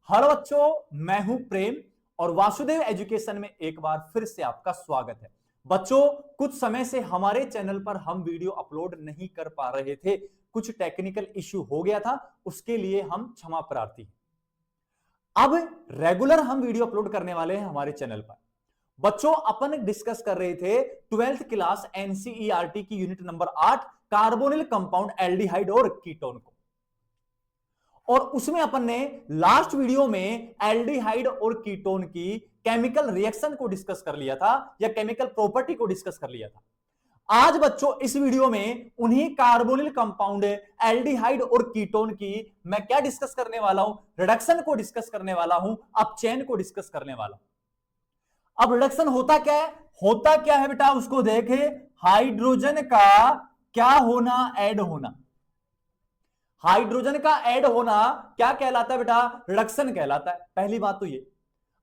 Hello बच्चों, मैं हूं प्रेम और वासुदेव एजुकेशन में एक बार फिर से आपका स्वागत है। बच्चों, कुछ समय से हमारे चैनल पर हम वीडियो अपलोड नहीं कर पा रहे थे। कुछ टेक्निकल इश्यू हो गया था, उसके लिए हम क्षमा प्रार्थी हैं। अब रेगुलर हम वीडियो अपलोड करने वाले हैं हमारे चैनल पर। बच्चों, अपन डिस्कस कर रहे थे 12th क्लास एनसीईआरटी की unit number 8 carbonyl compound aldehyde और कीटोन को। और उसमें अपन ने लास्ट वीडियो में एल्डिहाइड और कीटोन की केमिकल रिएक्शन को डिस्कस कर लिया था या केमिकल प्रॉपर्टी को डिस्कस कर लिया था। आज बच्चों इस वीडियो में उन्हीं कार्बोनिल कंपाउंड एल्डिहाइड और कीटोन की मैं क्या डिस्कस करने वाला हूं, रिडक्शन को डिस्कस करने वाला हूं, अब चेन को डिस्कस करने वाला हूं। अब रिडक्शन होता क्या है, बेटा उसको देखे। हाइड्रोजन का क्या होना, ऐड होना। हाइड्रोजन का ऐड होना क्या कहलाता है बेटा, रिडक्शन कहलाता है। पहली बात तो ये।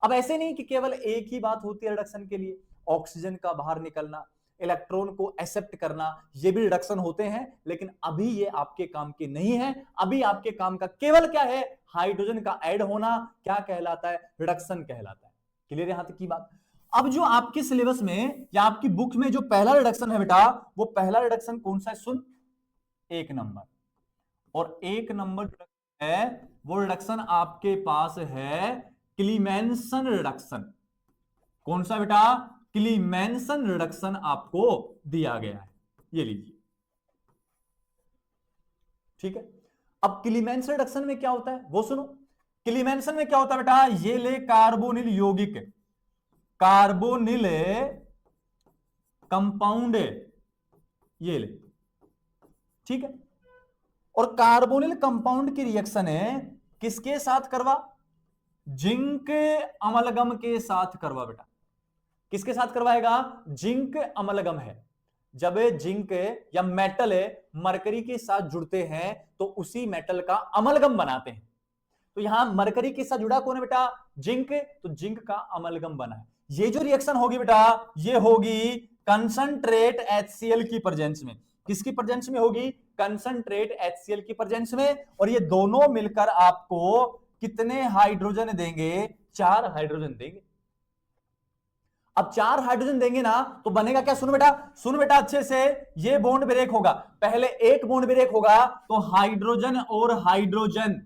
अब ऐसे नहीं कि केवल एक ही बात होती है रिडक्शन के लिए। ऑक्सीजन का बाहर निकलना, इलेक्ट्रॉन को एक्सेप्ट करना, ये भी रिडक्शन होते हैं, लेकिन अभी ये आपके काम के नहीं है। अभी आपके काम का केवल क्या है, हाइड्रोजन का ऐड होना क्या कहलाता है, रिडक्शन कहलाता है। क्लियर यहां तक की बात। अब जो आपके सिलेबस में या आपकी बुक में जो पहला रिडक्शन है बेटा, वो पहला रिडक्शन कौन सा है, सुन। 1 नंबर। और 1 नंबर है वो रिडक्शन आपके पास है क्लीमेंसन रिडक्शन। कौन सा बेटा, क्लीमेंसन रिडक्शन आपको दिया गया है, ये लीजिए। ठीक है। अब क्लीमेंसन रिडक्शन में क्या होता है वो सुनो। क्लीमेंसन में क्या होता है बेटा, ये ले कार्बोनिल यौगिक, कार्बोनिल कंपाउंड, ये ले। ठीक है। और कार्बोनिल कंपाउंड की रिएक्शन है किसके साथ करवा, जिंक अमलगम के साथ करवा बेटा। किसके साथ करवाएगा, जिंक अमलगम है। जब जिंक या मेटल मरकरी के साथ जुड़ते हैं तो उसी मेटल का अमलगम बनाते हैं। तो यहां मरकरी के साथ जुड़ा कौन है बेटा, जिंक, तो जिंक का अमलगम बना है। ये जो रिएक्शन होगी बेटा, ये होगी कंसंट्रेट HCl की प्रेजेंस में। किसकी प्रेजेंस में होगी, कंसंट्रेट HCl की प्रेजेंस में। और ये दोनों मिलकर आपको कितने हाइड्रोजन देंगे, 4 हाइड्रोजन देंगे। अब 4 हाइड्रोजन देंगे ना तो बनेगा क्या, सुन बेटा, सुन बेटा अच्छे से। ये बॉन्ड ब्रेक होगा, पहले एक बॉन्ड ब्रेक होगा तो हाइड्रोजन और हाइड्रोजन,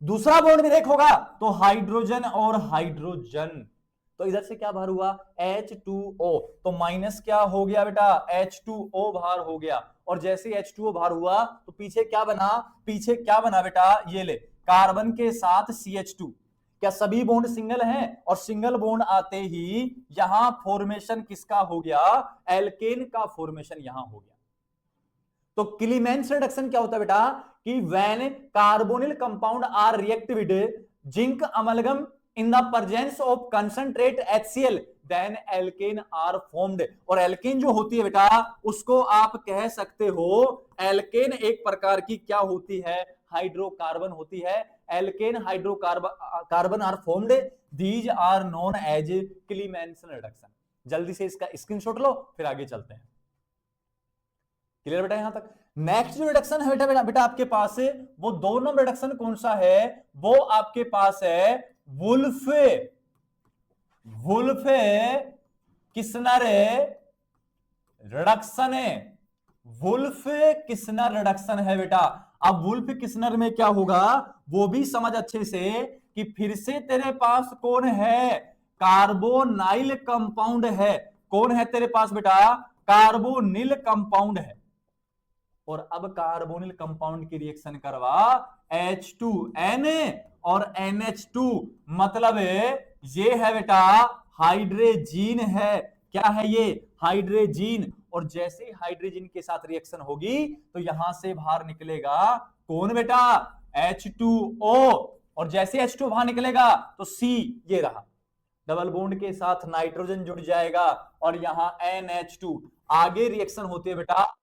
दूसरा बॉन्ड ब्रेक होगा तो हाइड्रोजन और हाइड्रोजन। तो इधर से क्या बाहर हुआ, H2O। तो माइनस क्या हो गया बेटा, H2O बाहर हो गया। और जैसे H2O बाहर हुआ तो पीछे क्या बना, पीछे क्या बना बेटा, ये ले कार्बन के साथ CH2। क्या सभी बॉन्ड सिंगल हैं, और सिंगल बॉन्ड आते ही यहां फॉर्मेशन किसका हो गया, एल्केन का फॉर्मेशन यहां हो गया। तो क्लीमेंस रिडक्शन क्या होता है बेटा, कि when carbonyl compound are react with zinc amalgam in the presence of concentrate HCl then alkane are formed. और एल्केन जो होती है बेटा, उसको आप कह सकते हो, एल्केन एक प्रकार की क्या होती है, हाइड्रोकार्बन होती है। Alkane hydrocarbon are formed, these are known as Clemmensen reduction. जल्दी से इसका स्क्रीनशॉट लो, फिर आगे चलते हैं। क्लियर बेटा यहां तक। नेक्स्ट जो रिडक्शन है बेटा बेटा बेटा आपके पास है वो 2 नंबर रिडक्शन कौन सा है, वो आपके पास है वुल्फे, वुल्फे किस्नर रिडक्शन है। वुल्फे किस्नर रिडक्शन है बेटा। अब वुल्फ किस्नर में क्या होगा वो भी समझ अच्छे से, कि फिर से तेरे पास कौन है, कार्बोनाइल कंपाउंड है। कौन है तेरे पास बेटा, कार्बोनिल कंपाउंड है। और अब कार्बोनिल कंपाउंड की रिएक्शन करवा H2N और NH2, मतलब ये है बेटा हाइड्रोजीन है। क्या है ये, हाइड्रोजीन। और जैसे ही हाइड्रोजीन के साथ रिएक्शन होगी तो यहां से बाहर निकलेगा कौन बेटा, H2O। और जैसे H2 बाहर निकलेगा तो C, ये रहा, डबल बॉन्ड के साथ नाइट्रोजन जुड़ जाएगा और यहां NH2। आगे रिएक्शन होती है बेटा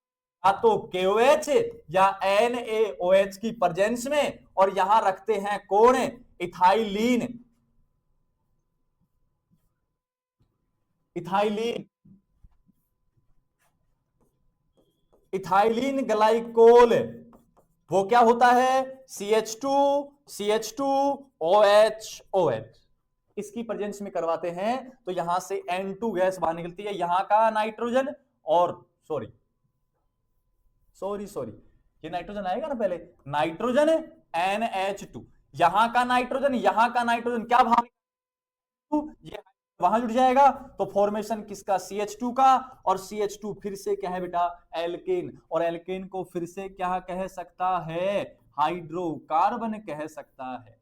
या तो KOH या NaOH की प्रेजेंस में, और यहां रखते हैं कौन, इथाइलीन, इथाइलीन, इथाइलीन ग्लाइकोल। वो क्या होता है, CH2 CH2OH इसकी प्रेजेंस में करवाते हैं तो यहां से N2 गैस बाहर निकलती है, यहां का नाइट्रोजन और सॉरी ये नाइट्रोजन आएगा ना पहले, नाइट्रोजन NH2, यहां का नाइट्रोजन क्या बाहर, ये वहां जुड़ जाएगा तो फॉर्मेशन किसका, CH2 का, और CH2 फिर से क्या है बेटा, एल्केन, और एल्केन को फिर से क्या कह सकता है, हाइड्रोकार्बन कह सकता है।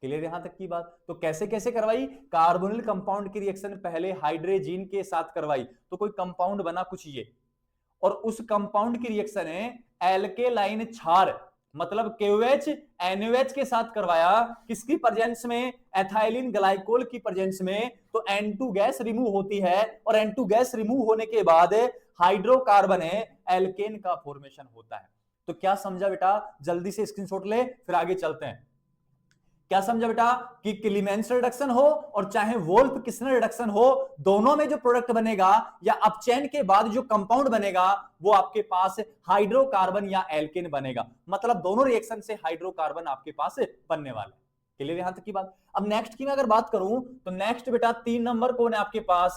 क्लियर यहां तक की बात। तो कैसे कैसे करवाई, कार्बोनिल कंपाउंड की रिएक्शन पहले हाइड्रोजन के साथ करवाई तो कोई कंपाउंड बना कुछ ये, और उस कंपाउंड की रिएक्शन है एल्केलाइन क्षार मतलब KOH NOH के साथ करवाया, किसकी प्रेजेंस में, एथाइलिन ग्लाइकोल की प्रेजेंस में, तो N2 गैस रिमूव होती है, और N2 गैस रिमूव होने के बाद हाइड्रोकार्बन एल्केन का फॉर्मेशन होता है। तो क्या समझा बेटा, जल्दी से स्क्रीनशॉट ले फिर आगे चलते हैं। क्या समझा बेटा कि क्लीमेंस रिडक्शन हो और चाहे वोल्फ किस्नर रिडक्शन हो, दोनों में जो प्रोडक्ट बनेगा या अपचयन के बाद जो कंपाउंड बनेगा वो आपके पास हाइड्रोकार्बन या एल्केन बनेगा, मतलब दोनों रिएक्शन से हाइड्रोकार्बन आपके पास बनने वाले। क्लियर यहां तक की बात। अब नेक्स्ट की मैं अगर बात करूं तो नेक्स्ट बेटा 3 नंबर कौन है आपके पास,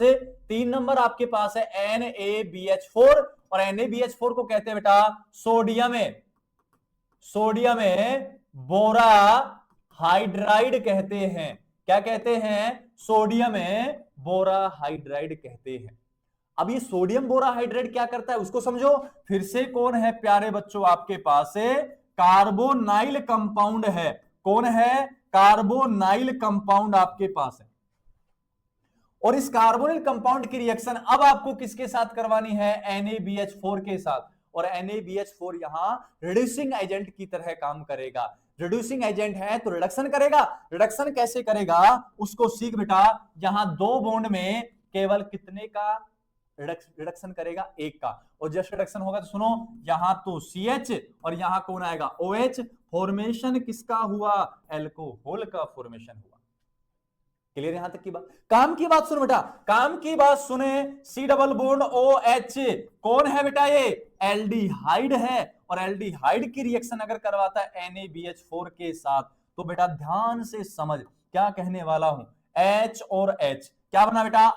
3 नंबर आपके पास है NaBH4, और NaBH4 को कहते हैं बेटा सोडियम में बोरा हाइड्राइड कहते हैं। क्या कहते हैं, सोडियम बोरा हाइड्राइड कहते हैं। अब ये सोडियम बोरा हाइड्राइड क्या करता है उसको समझो। फिर से कौन है प्यारे बच्चों आपके पास, कार्बोनाइल कंपाउंड है। कौन है, कार्बोनाइल कंपाउंड आपके पास है, और इस कार्बोनिल कंपाउंड की रिएक्शन अब आपको किसके साथ करवानी है, NaBH4 के साथ, और NaBH4 यहां रिड्यूसिंग एजेंट की तरह काम करेगा। रिड्यूसिंग एजेंट है तो रिडक्शन करेगा, रिडक्शन कैसे करेगा उसको सीख बेटा। यहां 2 बॉन्ड में केवल कितने का रिडक्शन करेगा, 1 का, और जस्ट रिडक्शन होगा तो सुनो, यहां तो CH और यहां कौन आएगा, OH, फॉर्मेशन किसका हुआ, एल्कोहल का फॉर्मेशन हुआ। क्लियर यहां तक की बात। काम की बात सुनो बेटा, काम की बात सुने, C डबल बॉन्ड OH कौन है बेटा, ये एल्डिहाइड है, और एल्डिहाइड की रिएक्शन अगर करवाता है NaBH4 के साथ तो बेटा ध्यान से समझ क्या कहने वाला हूं, H और H क्या बना बेटा,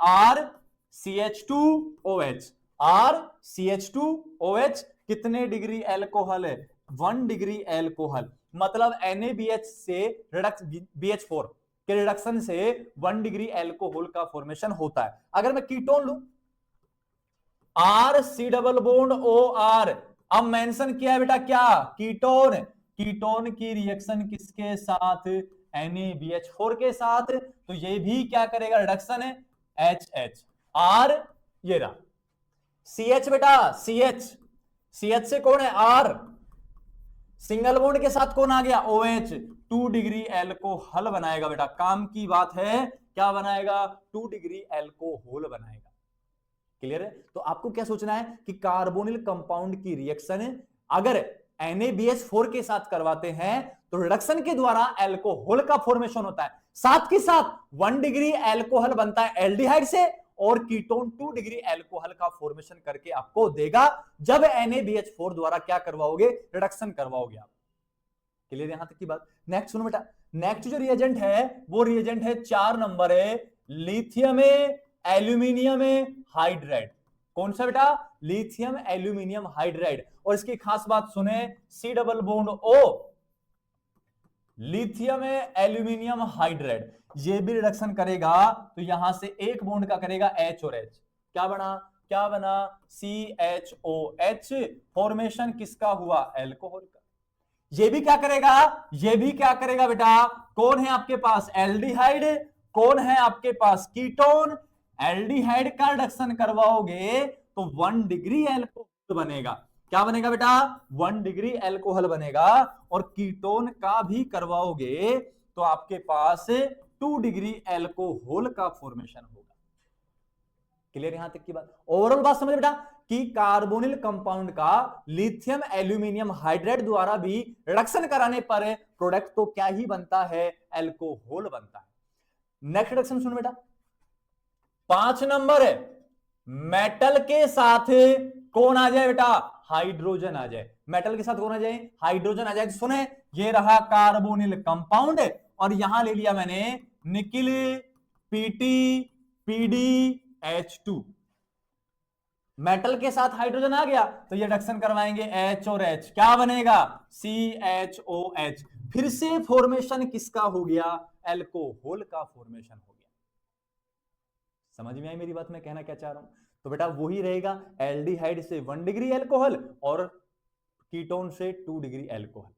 RCH2OH, RCH2OH कितने डिग्री एल्कोहल है, 1 डिग्री एल्कोहल, मतलब NaBH से BH4 के रिडक्शन से 1 डिग्री एल्कोहल का फॉर्मेशन होता है। अगर मैं कीटोन लूं, RC डबल बॉन्ड OR, अब मेंशन किया है बेटा क्या, कीटोन, कीटोन की रिएक्शन किसके साथ, NaBH4 के साथ, तो ये भी क्या करेगा, रिडक्शन है HH, R ये रहा, CH बेटा CH से कौन है, R, सिंगल बॉन्ड के साथ कौन आ गया, OH, 2 डिग्री एल्कोहल बनाएगा बेटा। काम की बात है क्या बनाएगा, 2 डिग्री एल्कोहल बनाएगा। क्लियर है। तो आपको क्या सोचना है कि कार्बोनिल कंपाउंड की रिएक्शन अगर NaBH4 के साथ करवाते हैं तो रिडक्शन के द्वारा एल्कोहल का फॉर्मेशन होता है, साथ के साथ 1 डिग्री एल्कोहल बनता है एल्डिहाइड से, और कीटोन 2 डिग्री एल्कोहल का फॉर्मेशन करके आपको देगा जब NaBH4 द्वारा क्या करवाओगे, रिडक्शन करवाओगे आप। क्लियर यहां तक की बात। नेक्स्ट सुनो बेटा, नेक्स्ट जो रिएजेंट है वो रिएजेंट है 4 नंबर है, लिथियम एल्यूमिनियम हाइड्राइड। कौन सा बेटा, लिथियम एल्यूमिनियम हाइड्राइड, और इसकी खास बात सुने, C double bond O, lithium aluminium hydride, ये भी रिडक्शन करेगा तो यहां से एक बॉन्ड का करेगा H और H, क्या बना CHOH, फॉर्मेशन किसका हुआ, एल्कोहल का। ये भी क्या करेगा बेटा, कौन है आपके पास, एल्डिहाइड, कौन है आपके पास, कीटोन, एल्डिहाइड का रिडक्शन करवाओगे तो 1 डिग्री एल्कोहल बनेगा। क्या बनेगा बेटा, 1 डिग्री एल्कोहल बनेगा, और कीटोन का भी करवाओगे तो आपके पास 2 डिग्री एल्कोहल का फॉर्मेशन होगा। क्लियर यहां तक की बात। ओवरऑल बात समझ बेटा कि कार्बोनिल कंपाउंड का लिथियम एल्यूमिनियम हाइड्राइड द्वारा भी रिडक्शन कराने पर प्रोडक्ट तो क्या ही बनता है, एल्कोहल बनता है। नेक्स्ट रिडक्शन सुन बेटा, 5 नंबर है, मेटल के साथ कौन आ जाए बेटा, हाइड्रोजन आ जाए, मेटल के साथ कौन आ जाए, हाइड्रोजन आ जाए। तो सुने, ये रहा कार्बोनिल कंपाउंड और यहां ले लिया मैंने nickel, PT, PD, H2। Metal के साथ हाइड्रोजन आ गया तो ये रिडक्शन करवाएंगे H और H, क्या बनेगा, CHOH। फिर से फॉर्मेशन किसका हो गया, एल्कोहल का फॉर्मेशन हो गया। समझ में आई मेरी बात, मैं कहना क्या चाह रहा हूं। तो बेटा वही रहेगा, एल्डिहाइड से 1 डिग्री एल्कोहल और कीटोन से 2 डिग्री एल्कोहल।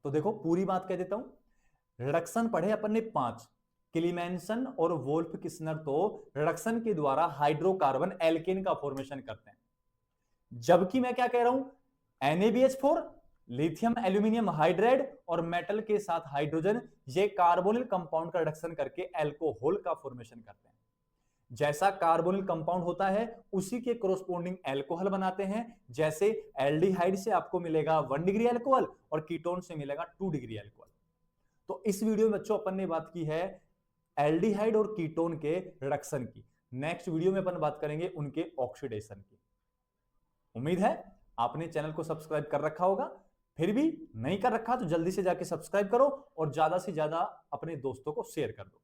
तो देखो पूरी बात कह देता हूं, रिडक्शन पढ़े अपन ने 5, क्लीमेंसन और वोल्फ किस्नर तो रिडक्शन के द्वारा हाइड्रोकार्बन एल्केन का फॉर्मेशन करते हैं, जबकि मैं क्या कह रहा हूं, NaBH4, लिथियम एल्यूमिनियम हाइड्राइड और मेटल के साथ हाइड्रोजन, ये कार्बोनिल कंपाउंड का रिडक्शन करके एल्कोहल का फॉर्मेशन करते हैं। जैसा कार्बोनिल कंपाउंड होता है उसी के कोरोस्पोंडिंग एल्कोहल बनाते हैं, जैसे एल्डिहाइड से आपको मिलेगा 1 डिग्री एल्कोहल और कीटोन से मिलेगा 2 डिग्री एल्कोहल। तो इस वीडियो में बच्चों अपन ने बात की है एल्डिहाइड और कीटोन के रिडक्शन की। नेक्स्ट वीडियो में अपन बात करेंगे उनके ऑक्सीडेशन की। उम्मीद है आपने चैनल को सब्सक्राइब कर रखा होगा, फिर भी नहीं कर रखा तो जल्दी से जाके सब्सक्राइब करो और ज्यादा से ज्यादा अपने दोस्तों को शेयर कर दो।